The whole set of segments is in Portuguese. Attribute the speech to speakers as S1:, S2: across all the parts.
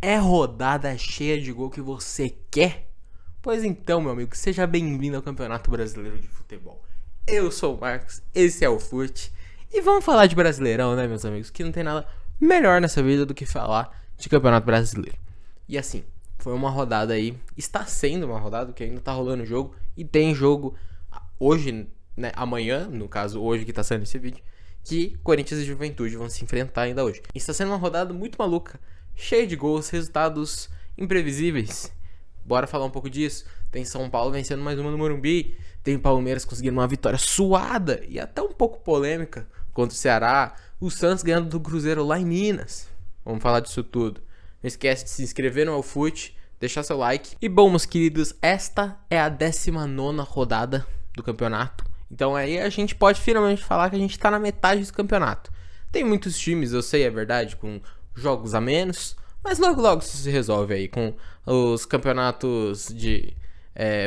S1: É rodada cheia de gol que você quer? Pois então, meu amigo, seja bem-vindo ao Campeonato Brasileiro de Futebol. Eu sou o Marcos, esse é o Fute. E vamos falar de Brasileirão, né, meus amigos? Que não tem nada melhor nessa vida do que falar de Campeonato Brasileiro. E assim, foi uma rodada aí, está sendo uma rodada que ainda tá rolando o jogo. E tem jogo hoje, né, amanhã, no caso hoje que tá saindo esse vídeo, que Corinthians e Juventude vão se enfrentar ainda hoje. E está sendo uma rodada muito maluca, cheia de gols, resultados imprevisíveis. Bora falar um pouco disso. Tem São Paulo vencendo mais uma no Morumbi. Tem Palmeiras conseguindo uma vitória suada e até um pouco polêmica contra o Ceará. O Santos ganhando do Cruzeiro lá em Minas. Vamos falar disso tudo. Não esquece de se inscrever no Alfute, deixar seu like. E bom, meus queridos, esta é a 19ª rodada do campeonato. Então aí a gente pode finalmente falar que a gente tá na metade do campeonato. Tem muitos times, eu sei, é verdade, com jogos a menos, mas logo logo isso se resolve aí com os campeonatos de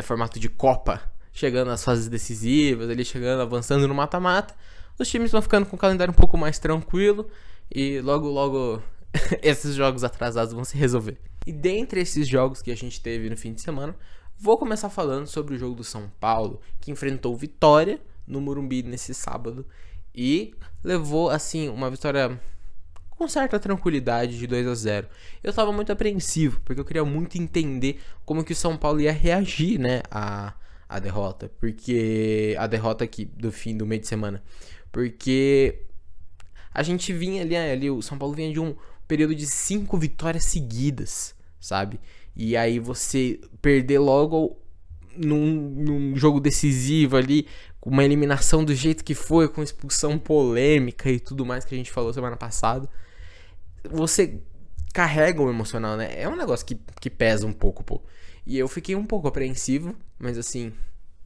S1: formato de Copa chegando às fases decisivas, ali chegando, avançando no mata-mata. Os times vão ficando com o calendário um pouco mais tranquilo e logo logo esses jogos atrasados vão se resolver. E dentre esses jogos que a gente teve no fim de semana, vou começar falando sobre o jogo do São Paulo, que enfrentou Vitória no Morumbi nesse sábado e levou assim uma vitória com certa tranquilidade de 2-0. Eu tava muito apreensivo, porque eu queria muito entender como que o São Paulo ia reagir, né, à derrota. Porque a derrota aqui do fim do meio de semana. Porque a gente vinha ali o São Paulo vinha de um período de 5 vitórias seguidas, sabe? E aí você perder logo num jogo decisivo ali, com uma eliminação do jeito que foi, com expulsão polêmica e tudo mais que a gente falou semana passada, você carrega o emocional, né? É um negócio que pesa um pouco, pô. E eu fiquei um pouco apreensivo, mas assim,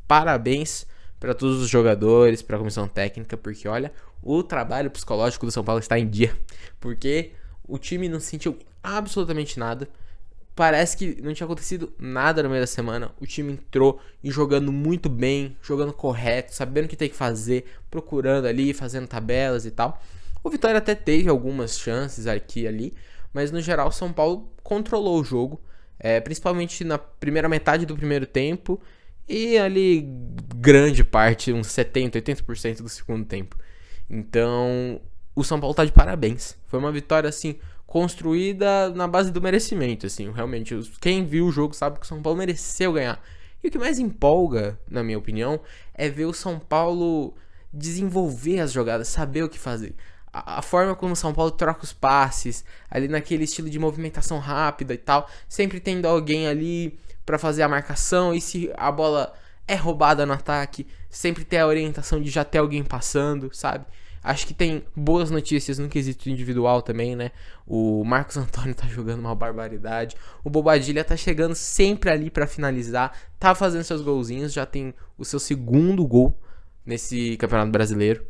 S1: parabéns para todos os jogadores, para a comissão técnica, porque olha, o trabalho psicológico do São Paulo está em dia, porque o time não sentiu absolutamente nada. Parece que não tinha acontecido nada no meio da semana. O time entrou e jogando muito bem, jogando correto, sabendo o que tem que fazer, procurando ali, fazendo tabelas e tal. O Vitória até teve algumas chances aqui e ali, mas no geral o São Paulo controlou o jogo, principalmente na primeira metade do primeiro tempo e ali grande parte, uns 70%, 80% do segundo tempo. Então o São Paulo tá de parabéns. Foi uma vitória assim construída na base do merecimento, assim, realmente, quem viu o jogo sabe que o São Paulo mereceu ganhar. E o que mais empolga, na minha opinião, é ver o São Paulo desenvolver as jogadas, saber o que fazer. A forma como o São Paulo troca os passes, ali naquele estilo de movimentação rápida e tal, sempre tendo alguém ali pra fazer a marcação, e se a bola é roubada no ataque, sempre ter a orientação de já ter alguém passando, sabe? Acho que tem boas notícias no quesito individual também, né? O Marcos Antônio tá jogando uma barbaridade. O Bobadilla tá chegando sempre ali pra finalizar. Tá fazendo seus golzinhos. Já tem o seu segundo gol nesse Campeonato Brasileiro.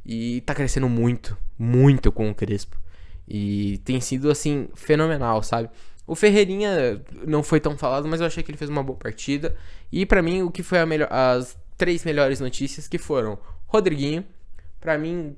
S1: E tá crescendo muito, muito com o Crespo. E tem sido, assim, fenomenal, sabe? O Ferreirinha não foi tão falado, mas eu achei que ele fez uma boa partida. E pra mim, o que foi as 3 melhores notícias que foram Rodriguinho. Pra mim,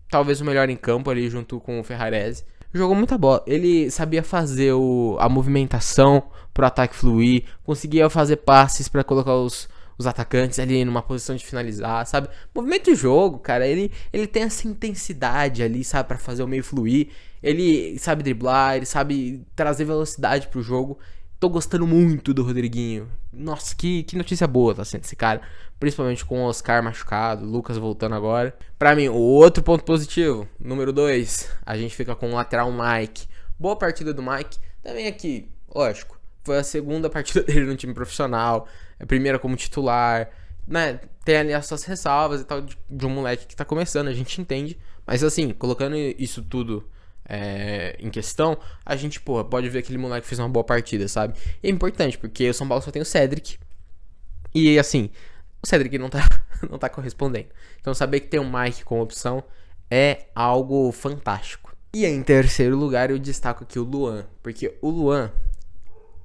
S1: talvez o melhor em campo ali junto com o Ferrarese. Jogou muita bola. Ele sabia fazer a movimentação pro ataque fluir. Conseguia fazer passes pra colocar os atacantes ali numa posição de finalizar, sabe? Movimento de jogo, cara. Ele tem essa intensidade ali, sabe? Pra fazer o meio fluir. Ele sabe driblar, ele sabe trazer velocidade pro jogo. Tô gostando muito do Rodriguinho. Nossa, que notícia boa tá sendo esse cara. Principalmente com o Oscar machucado, Lucas voltando agora. Pra mim, o outro ponto positivo, número 2, a gente fica com o lateral Mike. Boa partida do Mike. Também aqui, lógico, foi a segunda partida dele no time profissional. A primeira como titular, né? Tem ali as suas ressalvas e tal de um moleque que tá começando, a gente entende. Mas assim, colocando isso tudo em questão, a gente, pode ver que aquele moleque fez uma boa partida, sabe? E é importante, porque o São Paulo só tem o Cedric. E assim, o Cedric não tá correspondendo. Então saber que tem um Mike como opção é algo fantástico. E em terceiro lugar eu destaco aqui o Luan. Porque o Luan,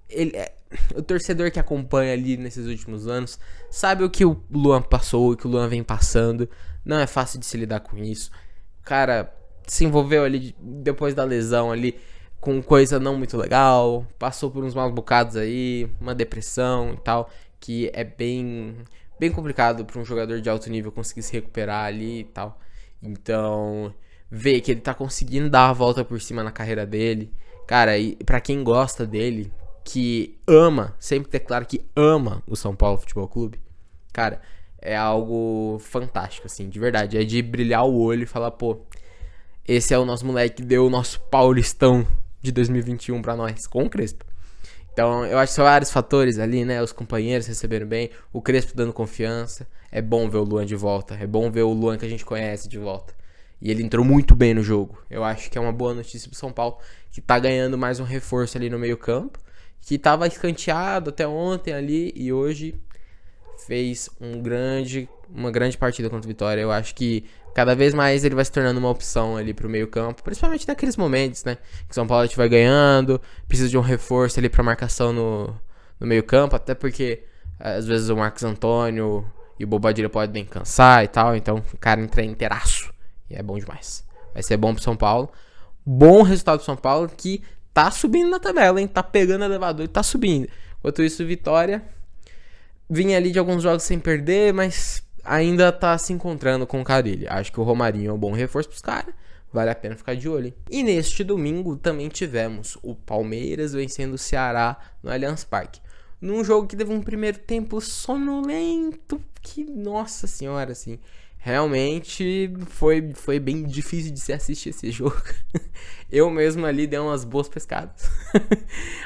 S1: ele é o torcedor que acompanha ali nesses últimos anos, sabe o que o Luan passou, o que o Luan vem passando. Não é fácil de se lidar com isso. O cara se envolveu ali depois da lesão ali com coisa não muito legal, passou por uns maus bocados aí, uma depressão e tal, que é bem complicado para um jogador de alto nível conseguir se recuperar ali e tal. Então, ver que ele tá conseguindo dar a volta por cima na carreira dele, cara, e pra quem gosta dele, que ama, sempre declara que ama o São Paulo Futebol Clube, cara, é algo fantástico, assim, de verdade. É de brilhar o olho e falar, pô, esse é o nosso moleque que deu o nosso Paulistão de 2021 pra nós, com o Crespo. Então, eu acho que são vários fatores ali, né? Os companheiros receberam bem, o Crespo dando confiança. É bom ver o Luan de volta, é bom ver o Luan que a gente conhece de volta. E ele entrou muito bem no jogo. Eu acho que é uma boa notícia pro São Paulo, que tá ganhando mais um reforço ali no meio campo, que tava escanteado até ontem ali e hoje fez uma grande partida contra o Vitória. Eu acho que cada vez mais ele vai se tornando uma opção ali pro meio campo, principalmente naqueles momentos, né, que o São Paulo vai ganhando, precisa de um reforço ali pra marcação no meio campo, até porque às vezes o Marcos Antônio e o Bobadilha podem cansar e tal, então o cara entra inteiraço e é bom demais. Vai ser bom pro São Paulo, bom resultado pro São Paulo, que tá subindo na tabela, hein, tá pegando elevador e tá subindo. Enquanto isso, Vitória vinha ali de alguns jogos sem perder, mas ainda tá se encontrando com o Carille. Acho que o Romarinho é um bom reforço pros caras. Vale a pena ficar de olho, hein? E neste domingo também tivemos o Palmeiras vencendo o Ceará no Allianz Parque. Num jogo que teve um primeiro tempo sonolento, que, nossa senhora, assim, realmente foi bem difícil de se assistir esse jogo. Eu mesmo ali dei umas boas pescadas.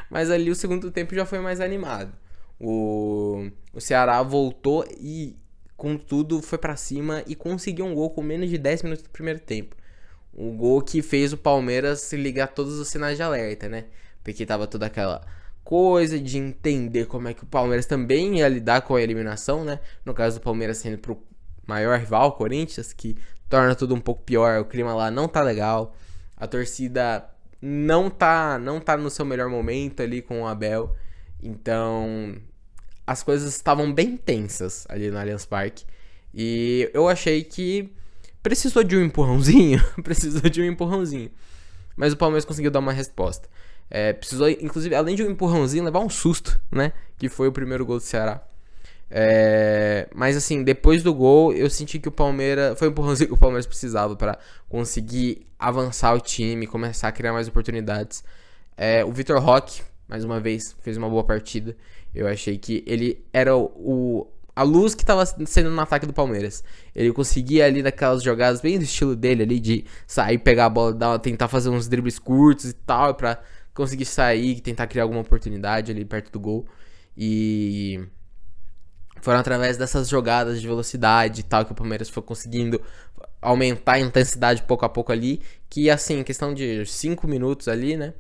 S1: Mas ali o segundo tempo já foi mais animado. O Ceará voltou e com tudo foi pra cima e conseguiu um gol com menos de 10 minutos do primeiro tempo. Um gol que fez o Palmeiras se ligar todos os sinais de alerta, né? Porque tava toda aquela coisa de entender como é que o Palmeiras também ia lidar com a eliminação, né? No caso do Palmeiras sendo pro maior rival, Corinthians, que torna tudo um pouco pior. O clima lá não tá legal. A torcida não tá no seu melhor momento ali com o Abel. Então, as coisas estavam bem tensas ali no Allianz Parque. E eu achei que precisou de um empurrãozinho. Mas o Palmeiras conseguiu dar uma resposta. Precisou, inclusive, além de um empurrãozinho, levar um susto, né? Que foi o primeiro gol do Ceará. Mas assim, depois do gol, eu senti que o Palmeiras... Foi um empurrãozinho que o Palmeiras precisava para conseguir avançar o time, começar a criar mais oportunidades. O Vitor Roque, mais uma vez, fez uma boa partida. Eu achei que ele era a luz que estava sendo no ataque do Palmeiras. Ele conseguia ali naquelas jogadas bem do estilo dele ali, de sair, pegar a bola, tentar fazer uns dribles curtos e tal, pra conseguir sair, tentar criar alguma oportunidade ali perto do gol. E foram através dessas jogadas de velocidade e tal que o Palmeiras foi conseguindo aumentar a intensidade pouco a pouco ali, que assim, em questão de 5 minutos ali, né,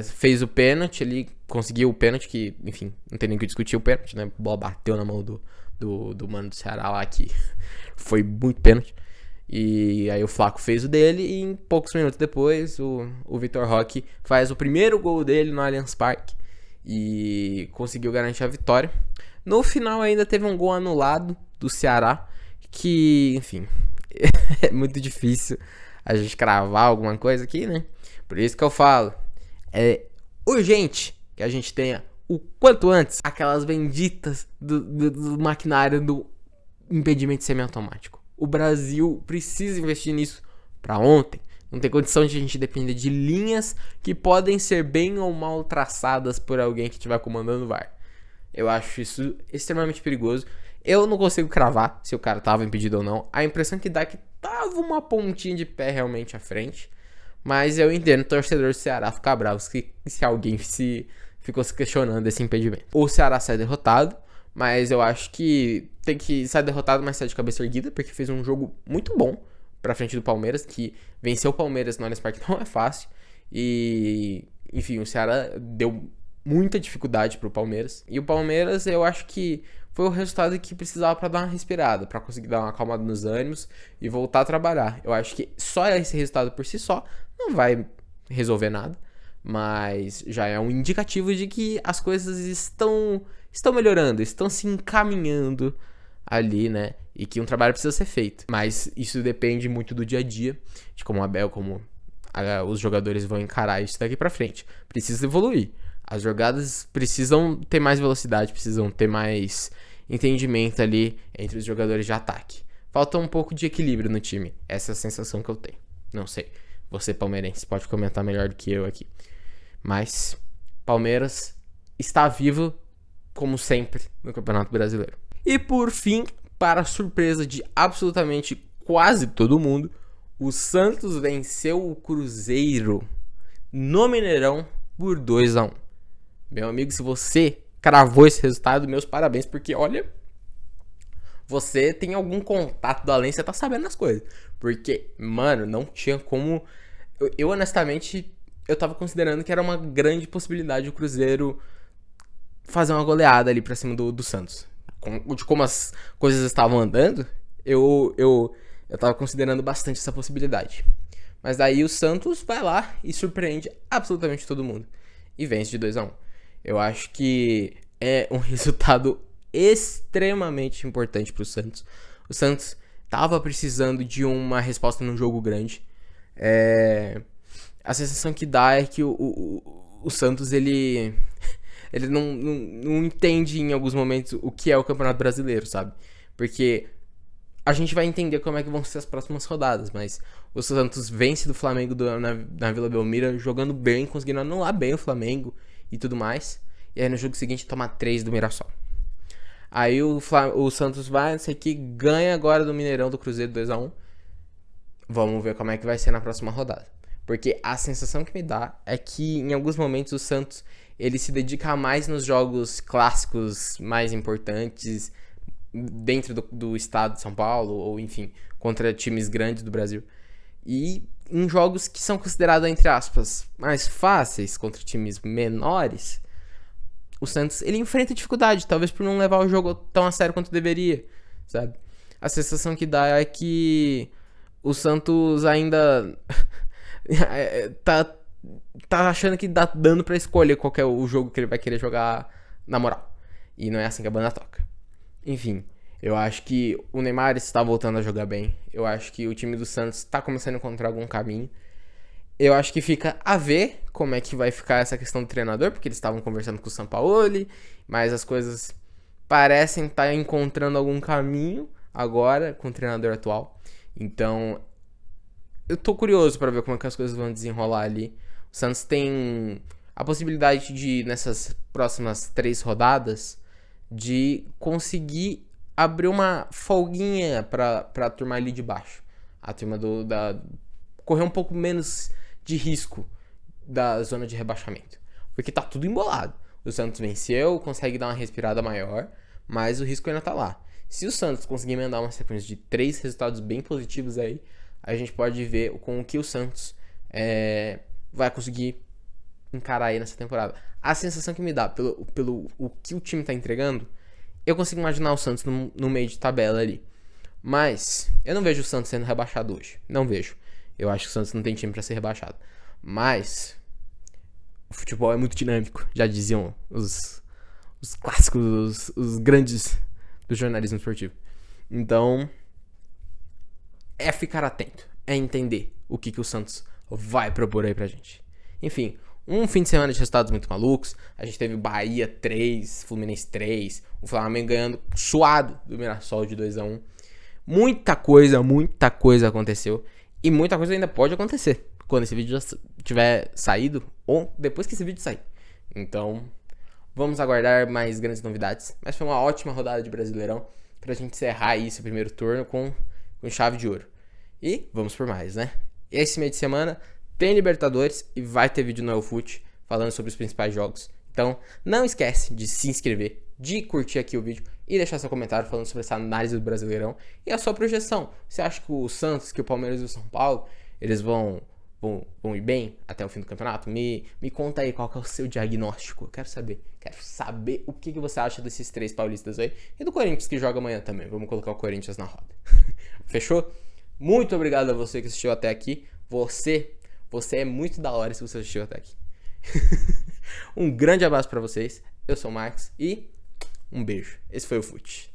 S1: fez o pênalti ali, conseguiu o pênalti, que, enfim, não tem nem que discutir o pênalti, né? A bola bateu na mão do mano do Ceará lá, que foi muito pênalti. E aí o Flaco fez o dele e em poucos minutos depois o Vitor Roque faz o primeiro gol dele no Allianz Parque e conseguiu garantir a vitória. No final ainda teve um gol anulado do Ceará, que, enfim, é muito difícil a gente cravar alguma coisa aqui, né? Por isso que eu falo, é urgente que a gente tenha o quanto antes aquelas benditas do maquinário do impedimento semiautomático. O Brasil precisa investir nisso pra ontem. Não tem condição de a gente depender de linhas que podem ser bem ou mal traçadas por alguém que estiver comandando o VAR. Eu acho isso extremamente perigoso. Eu não consigo cravar se o cara tava impedido ou não. A impressão que dá é que tava uma pontinha de pé realmente à frente. Mas eu entendo o torcedor do Ceará ficar bravo se alguém ficou se questionando esse impedimento. O Ceará sai derrotado, mas eu acho que tem que sair derrotado, mas sair de cabeça erguida, porque fez um jogo muito bom pra frente do Palmeiras, que venceu o Palmeiras no Allianz Parque não é fácil. E, enfim, o Ceará deu muita dificuldade pro Palmeiras. E o Palmeiras, eu acho que foi o resultado que precisava pra dar uma respirada, pra conseguir dar uma acalmada nos ânimos e voltar a trabalhar. Eu acho que só esse resultado por si só não vai resolver nada, mas já é um indicativo de que as coisas estão melhorando, estão se encaminhando ali, né? E que um trabalho precisa ser feito. Mas isso depende muito do dia a dia, de como o Abel, como os jogadores vão encarar isso daqui pra frente. Precisa evoluir. As jogadas precisam ter mais velocidade, precisam ter mais entendimento ali entre os jogadores de ataque. Falta um pouco de equilíbrio no time. Essa é a sensação que eu tenho. Não sei. Você, palmeirense, pode comentar melhor do que eu aqui. Mas Palmeiras está vivo, como sempre, no Campeonato Brasileiro. E por fim, para a surpresa de absolutamente quase todo mundo, o Santos venceu o Cruzeiro no Mineirão por 2-1. Meu amigo, se você cravou esse resultado, meus parabéns, porque olha, você tem algum contato do além, você tá sabendo as coisas. Porque, mano, não tinha como... Eu honestamente, eu tava considerando que era uma grande possibilidade o Cruzeiro fazer uma goleada ali pra cima do Santos. De como as coisas estavam andando, eu tava considerando bastante essa possibilidade. Mas daí o Santos vai lá e surpreende absolutamente todo mundo. E vence de 2-1. Eu acho que é um resultado extremamente importante pro Santos. O Santos tava precisando de uma resposta num jogo grande. A sensação que dá é que o Santos, ele não entende em alguns momentos o que é o Campeonato Brasileiro, sabe? Porque a gente vai entender como é que vão ser as próximas rodadas, mas o Santos vence do Flamengo na Vila Belmiro, jogando bem, conseguindo anular bem o Flamengo e tudo mais. E aí no jogo seguinte toma 3 do Mirassol. Aí o Santos vai, não sei o que, ganha agora do Mineirão do Cruzeiro 2-1. Vamos ver como é que vai ser na próxima rodada. Porque a sensação que me dá é que em alguns momentos o Santos ele se dedica mais nos jogos clássicos mais importantes dentro do estado de São Paulo, ou enfim, contra times grandes do Brasil. E em jogos que são considerados, entre aspas, mais fáceis contra times menores, o Santos ele enfrenta dificuldade, talvez por não levar o jogo tão a sério quanto deveria, sabe? A sensação que dá é que o Santos ainda tá achando que dá dando pra escolher qual que é o jogo que ele vai querer jogar na moral. E não é assim que a banda toca. Enfim, eu acho que o Neymar está voltando a jogar bem. Eu acho que o time do Santos está começando a encontrar algum caminho. Eu acho que fica a ver como é que vai ficar essa questão do treinador, porque eles estavam conversando com o Sampaoli, mas as coisas parecem estar encontrando algum caminho agora com o treinador atual. Então, eu tô curioso para ver como é que as coisas vão desenrolar ali. O Santos tem a possibilidade de, nessas próximas 3 rodadas, de conseguir abrir uma folguinha pra turma ali de baixo. A turma correr um pouco menos de risco da zona de rebaixamento. Porque tá tudo embolado. O Santos venceu, consegue dar uma respirada maior, mas o risco ainda tá lá. Se o Santos conseguir emendar uma sequência de 3 resultados bem positivos aí, a gente pode ver com o que o Santos vai conseguir encarar aí nessa temporada. A sensação que me dá pelo o que o time tá entregando, eu consigo imaginar o Santos no meio de tabela ali. Mas eu não vejo o Santos sendo rebaixado hoje. Não vejo. Eu acho que o Santos não tem time pra ser rebaixado. Mas o futebol é muito dinâmico. Já diziam os clássicos, os grandes do jornalismo esportivo. Então, é ficar atento. É entender o que o Santos vai propor aí pra gente. Enfim, um fim de semana de resultados muito malucos. A gente teve o Bahia 3, Fluminense 3, o Flamengo ganhando suado do Mirassol de 2-1. Muita coisa aconteceu. E muita coisa ainda pode acontecer quando esse vídeo já tiver saído ou depois que esse vídeo sair. Então, vamos aguardar mais grandes novidades. Mas foi uma ótima rodada de Brasileirão pra gente encerrar aí esse primeiro turno com chave de ouro. E vamos por mais, né? Esse meio de semana tem Libertadores e vai ter vídeo no Elfute falando sobre os principais jogos. Então, não esquece de se inscrever, de curtir aqui o vídeo e deixar seu comentário falando sobre essa análise do Brasileirão e a sua projeção. Você acha que o Santos, que o Palmeiras e o São Paulo, eles vão ir bem até o fim do campeonato? Me conta aí qual que é o seu diagnóstico. Eu quero saber o que você acha desses 3 paulistas aí e do Corinthians que joga amanhã também. Vamos colocar o Corinthians na roda. Fechou? Muito obrigado a você que assistiu até aqui. Você é muito da hora se você assistiu até aqui. Um grande abraço pra vocês. Eu sou o Marcos e um beijo. Esse foi o Fute.